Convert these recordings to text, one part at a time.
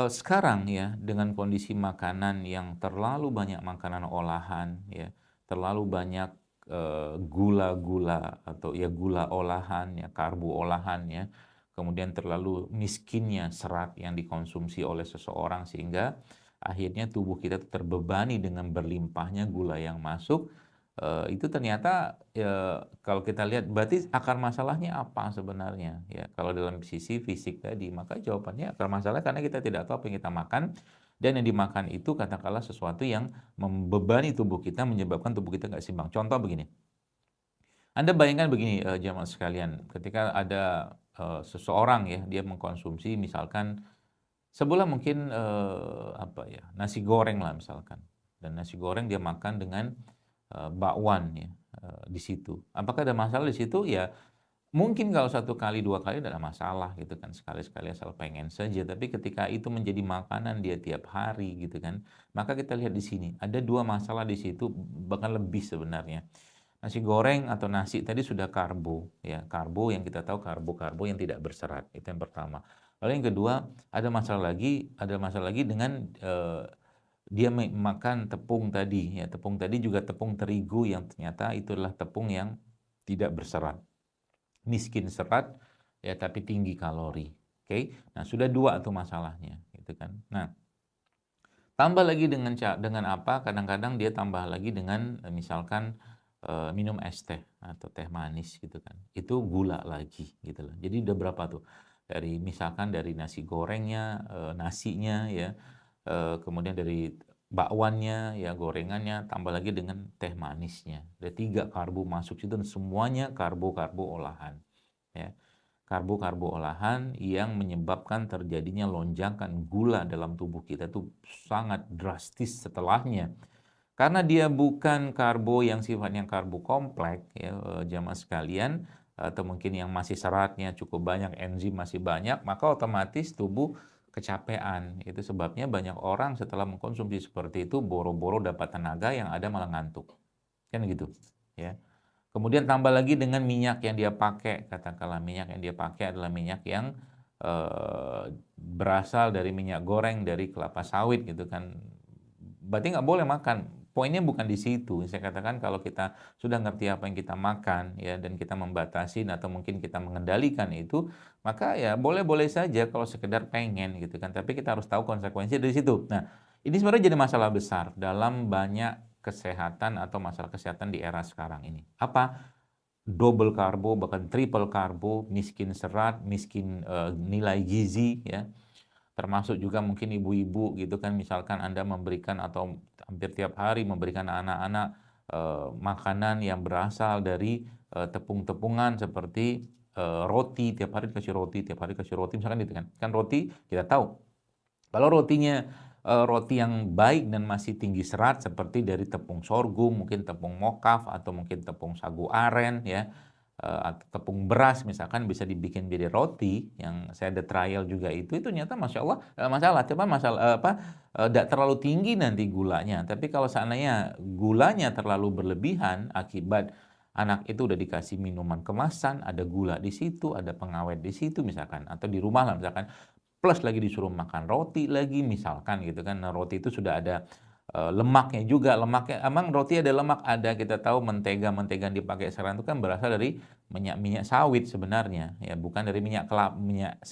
Sekarang ya, dengan kondisi makanan yang terlalu banyak makanan olahan ya, terlalu banyak, gula-gula atau ya gula olahan ya, karbo olahan ya, kemudian terlalu miskinnya serat yang dikonsumsi oleh seseorang sehingga akhirnya tubuh kita tuh terbebani dengan berlimpahnya gula yang masuk, itu ternyata, kalau kita lihat berarti akar masalahnya apa sebenarnya ya, kalau dalam sisi fisik tadi, maka jawabannya akar masalahnya karena kita tidak tahu apa yang kita makan dan yang dimakan itu katakanlah sesuatu yang membebani tubuh kita, menyebabkan tubuh kita nggak seimbang. Contoh begini, Anda bayangkan begini, jamaah sekalian, ketika ada, seseorang ya, dia mengkonsumsi misalkan sebulan mungkin, apa ya, nasi goreng lah misalkan, dan nasi goreng dia makan dengan, bakwan ya, di situ. Apakah ada masalah di situ? Ya mungkin kalau satu kali, 2 kali tidak ada masalah gitu kan, sekali-sekali asal pengen saja. Tapi ketika itu menjadi makanan dia tiap hari gitu kan, maka kita lihat di sini, ada 2 masalah di situ, bahkan lebih sebenarnya. Nasi goreng atau nasi tadi sudah karbo ya, karbo yang kita tahu karbo-karbo yang tidak berserat, itu yang pertama. Lalu yang kedua, ada masalah lagi dengan, dia makan tepung tadi ya, tepung tadi juga tepung terigu yang ternyata itu adalah tepung yang tidak berserat, miskin serat ya tapi tinggi kalori, oke. Nah sudah 2 tuh masalahnya gitu kan. Nah tambah lagi dengan apa, kadang-kadang dia tambah lagi dengan, misalkan, minum es teh atau teh manis gitu kan, itu gula lagi gitu loh. Jadi udah berapa tuh, misalkan dari nasi gorengnya, nasinya ya, kemudian dari bakwannya ya, gorengannya, tambah lagi dengan teh manisnya. Ada 3 karbo masuk situ dan semuanya karbo-karbo olahan, ya. Karbo-karbo olahan yang menyebabkan terjadinya lonjakan gula dalam tubuh kita itu sangat drastis setelahnya. Karena dia bukan karbo yang sifatnya karbo kompleks ya, jamaah sekalian, atau mungkin yang masih seratnya cukup banyak, enzim masih banyak, maka otomatis tubuh kecapean. Itu sebabnya banyak orang setelah mengkonsumsi seperti itu boro-boro dapat tenaga, yang ada malah ngantuk. Kan gitu, ya. Kemudian tambah lagi dengan minyak yang dia pakai, katakanlah minyak yang dia pakai adalah minyak yang, berasal dari minyak goreng dari kelapa sawit gitu kan. Berarti nggak boleh makan, poinnya bukan di situ. Saya katakan kalau kita sudah ngerti apa yang kita makan ya, dan kita membatasi atau mungkin kita mengendalikan itu, maka ya boleh-boleh saja kalau sekedar pengen gitu kan, tapi kita harus tahu konsekuensi dari situ. Nah, ini sebenarnya jadi masalah besar dalam banyak kesehatan atau masalah kesehatan di era sekarang ini. Apa? Double karbo, bahkan triple karbo, miskin serat, miskin, nilai gizi ya. Termasuk juga mungkin ibu-ibu gitu kan, misalkan Anda memberikan atau hampir tiap hari memberikan anak-anak, makanan yang berasal dari, tepung-tepungan seperti, roti, tiap hari dikasih roti, tiap hari kasih roti misalkan gitu kan. Kan roti kita tahu kalau rotinya, roti yang baik dan masih tinggi serat seperti dari tepung sorghum, mungkin tepung mokaf atau mungkin tepung sagu aren ya, atau tepung beras misalkan bisa dibikin jadi roti, yang saya ada trial juga itu ternyata Masya Allah nggak masalah, cuman nggak terlalu tinggi nanti gulanya. Tapi kalau seandainya gulanya terlalu berlebihan akibat anak itu udah dikasih minuman kemasan, ada gula di situ, ada pengawet di situ misalkan, atau di rumah lah misalkan, plus lagi disuruh makan roti lagi misalkan gitu kan. Nah, roti itu sudah ada, lemaknya juga, lemaknya emang roti ada lemak, ada, kita tahu mentega-mentega yang dipakai sekarang itu kan berasal dari minyak-minyak sawit sebenarnya ya, bukan dari minyak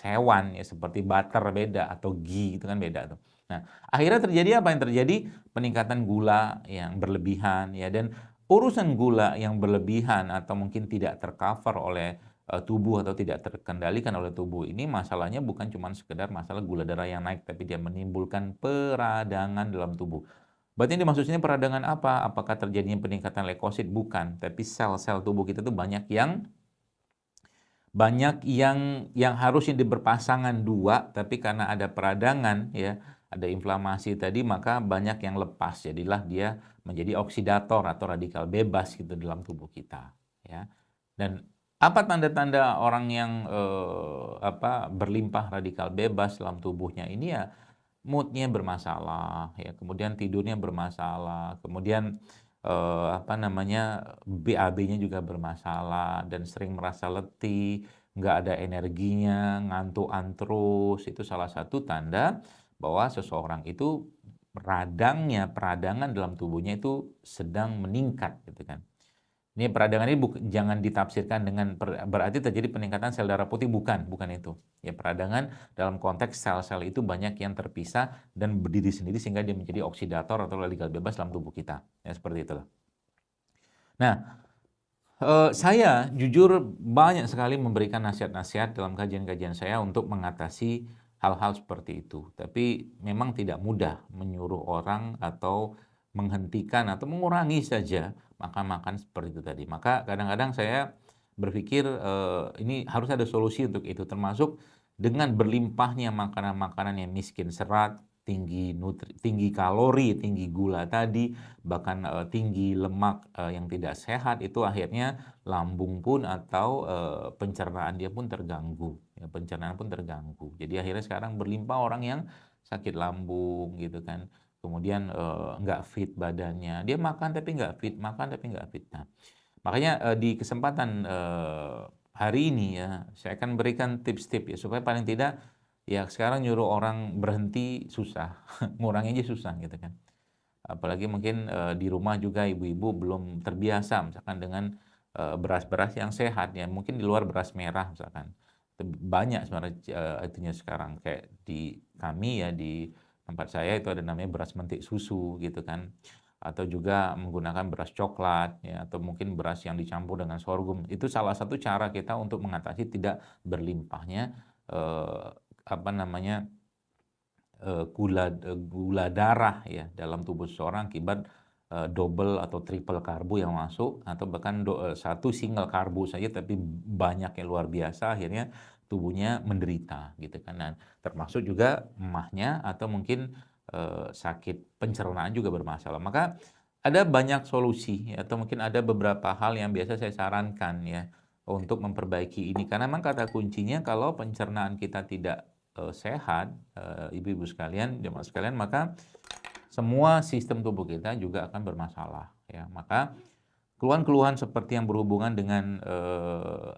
hewan ya seperti butter beda atau ghee itu kan beda tuh. Nah, akhirnya terjadi apa yang terjadi? Peningkatan gula yang berlebihan ya, dan urusan gula yang berlebihan atau mungkin tidak tercover oleh, tubuh atau tidak terkendalikan oleh tubuh ini, masalahnya bukan cuma sekedar masalah gula darah yang naik, tapi dia menimbulkan peradangan dalam tubuh. Berarti yang dimaksud sini peradangan apa? Apakah terjadinya peningkatan leukosit? Bukan, tapi sel-sel tubuh kita tuh banyak yang harusnya berpasangan dua, tapi karena ada peradangan ya, ada inflamasi tadi, maka banyak yang lepas. Jadilah dia menjadi oksidator atau radikal bebas gitu dalam tubuh kita, ya. Dan apa tanda-tanda orang yang, berlimpah radikal bebas dalam tubuhnya ini ya, mood-nya bermasalah ya, kemudian tidurnya bermasalah, kemudian, BAB-nya juga bermasalah dan sering merasa letih, nggak ada energinya, ngantukan terus, itu salah satu tanda bahwa seseorang itu peradangan dalam tubuhnya itu sedang meningkat gitu kan. Ini peradangan ini jangan ditafsirkan dengan berarti terjadi peningkatan sel darah putih, bukan itu. Ya, peradangan dalam konteks sel-sel itu banyak yang terpisah dan berdiri sendiri sehingga dia menjadi oksidator atau radikal bebas dalam tubuh kita. Ya, seperti itulah. Nah, saya jujur banyak sekali memberikan nasihat-nasihat dalam kajian-kajian saya untuk mengatasi hal-hal seperti itu. Tapi memang tidak mudah menyuruh orang atau menghentikan atau mengurangi saja makan-makan seperti itu tadi. Maka kadang-kadang saya berpikir ini harus ada solusi untuk itu, termasuk dengan berlimpahnya makanan-makanan yang miskin serat, tinggi kalori, tinggi gula tadi, bahkan tinggi lemak yang tidak sehat, itu akhirnya lambung pun atau pencernaan dia pun terganggu, ya, pencernaan pun terganggu. Jadi akhirnya sekarang berlimpah orang yang sakit lambung gitu kan, kemudian nggak fit badannya, dia makan tapi nggak fit, makan tapi nggak fit. Nah, makanya di kesempatan hari ini ya, saya akan berikan tips-tips ya supaya paling tidak ya sekarang nyuruh orang berhenti susah, ngurangin aja susah gitu kan. Apalagi mungkin di rumah juga ibu-ibu belum terbiasa misalkan dengan beras-beras yang sehat ya, mungkin di luar beras merah misalkan. Banyak sebenarnya itunya sekarang kayak di kami ya di tempat saya itu ada namanya beras mentik susu gitu kan. Atau juga menggunakan beras coklat ya atau mungkin beras yang dicampur dengan sorghum. Itu salah satu cara kita untuk mengatasi tidak berlimpahnya eh, apa namanya gula darah ya dalam tubuh seseorang akibat double atau triple karbo yang masuk atau bahkan satu single karbo saja tapi banyak yang luar biasa, akhirnya tubuhnya menderita gitu kan. Dan termasuk juga emahnya atau mungkin sakit pencernaan juga bermasalah. Maka ada banyak solusi ya, atau mungkin ada beberapa hal yang biasa saya sarankan ya untuk memperbaiki ini, karena memang kata kuncinya kalau pencernaan kita tidak sehat, ibu-ibu sekalian, jemaah sekalian, maka semua sistem tubuh kita juga akan bermasalah ya. Maka keluhan-keluhan seperti yang berhubungan dengan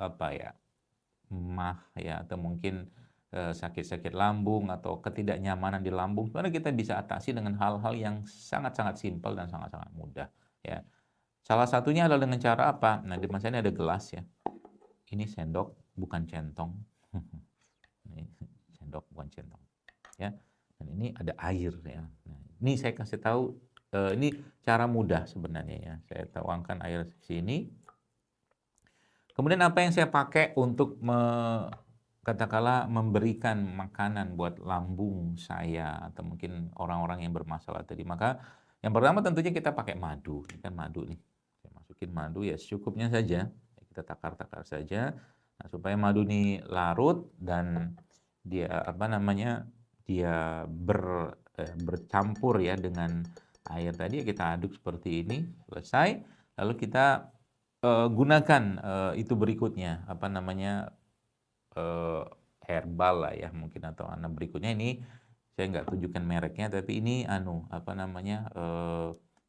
apa ya, emah ya atau mungkin sakit-sakit lambung atau ketidaknyamanan di lambung, sebenarnya kita bisa atasi dengan hal-hal yang sangat-sangat simpel dan sangat-sangat mudah ya. Salah satunya adalah dengan cara apa? Nah, di masa ini ada gelas ya. Ini sendok bukan centong. Ini sendok bukan centong ya. Dan ini ada air ya. Nah, ini saya kasih tahu ini cara mudah sebenarnya ya. Saya tuangkan air di sini. Kemudian apa yang saya pakai untuk katakanlah memberikan makanan buat lambung saya atau mungkin orang-orang yang bermasalah tadi. Maka yang pertama tentunya kita pakai madu. Ini kan madu nih. Saya masukin madu ya secukupnya saja. Kita takar-takar saja. Nah, supaya madu ini larut dan dia apa namanya dia bercampur ya dengan air tadi, kita aduk seperti ini, selesai. Lalu kita gunakan itu berikutnya apa namanya herbal lah ya mungkin, atau berikutnya ini saya nggak tunjukkan mereknya, tapi ini apa namanya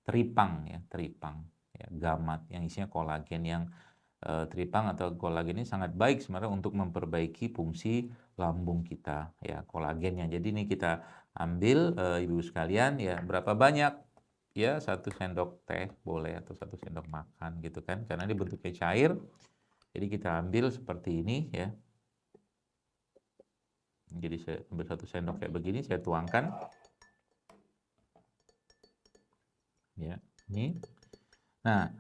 teripang ya, teripang ya, gamat yang isinya kolagen. Yang teripang atau kolagen ini sangat baik sebenarnya untuk memperbaiki fungsi lambung kita ya, kolagennya. Jadi ini kita ambil ibu sekalian ya, berapa banyak ya, 1 sendok teh boleh atau 1 sendok makan gitu kan, karena ini bentuknya cair. Jadi kita ambil seperti ini ya. Jadi saya ambil 1 sendok kayak begini, saya tuangkan ya ini. Nah,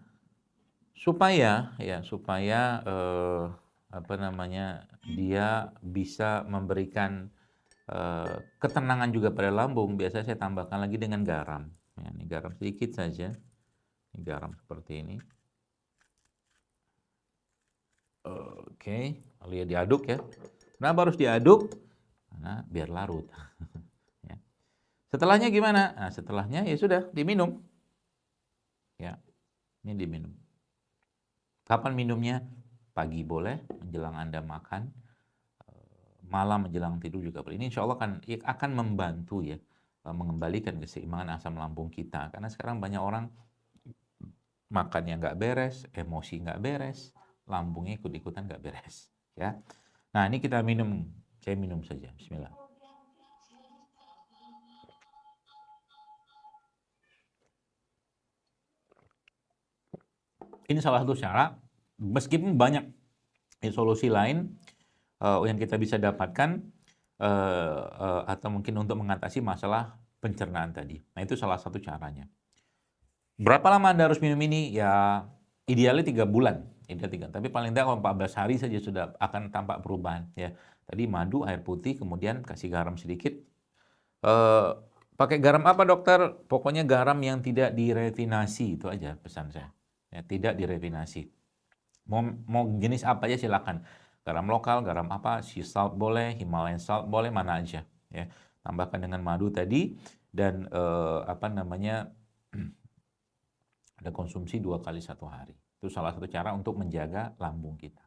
supaya apa namanya dia bisa memberikan ketenangan juga pada lambung, biasanya saya tambahkan lagi dengan garam ya, ini garam sedikit saja, ini garam seperti ini. Oke, lalu ya diaduk ya. Kenapa harus diaduk? Karena biar larut ya. Setelahnya gimana? Nah, setelahnya ya sudah diminum ya, ini diminum. Kapan minumnya? Pagi boleh, menjelang Anda makan, malam menjelang tidur juga boleh. Ini insya Allah akan membantu ya, mengembalikan keseimbangan asam lambung kita. Karena sekarang banyak orang makannya nggak beres, emosi nggak beres, lambungnya ikut-ikutan nggak beres. ya. Nah, ini kita minum, saya minum saja. Bismillah. Ini salah satu cara, meskipun banyak solusi lain yang kita bisa dapatkan atau mungkin untuk mengatasi masalah pencernaan tadi. Nah, itu salah satu caranya. Berapa lama Anda harus minum ini? Ya, idealnya 3 bulan. Tapi paling tidak kalau 14 hari saja sudah akan tampak perubahan. Ya, tadi madu, air putih, kemudian kasih garam sedikit. Pakai garam apa dokter? Pokoknya garam yang tidak direfinasi, itu aja pesan saya. Ya, tidak direfinasi. Mau jenis apa aja silakan. Garam lokal, garam apa, sea salt boleh, Himalayan salt boleh, mana aja. Ya, tambahkan dengan madu tadi dan ada konsumsi 2 kali 1 hari. Itu salah satu cara untuk menjaga lambung kita.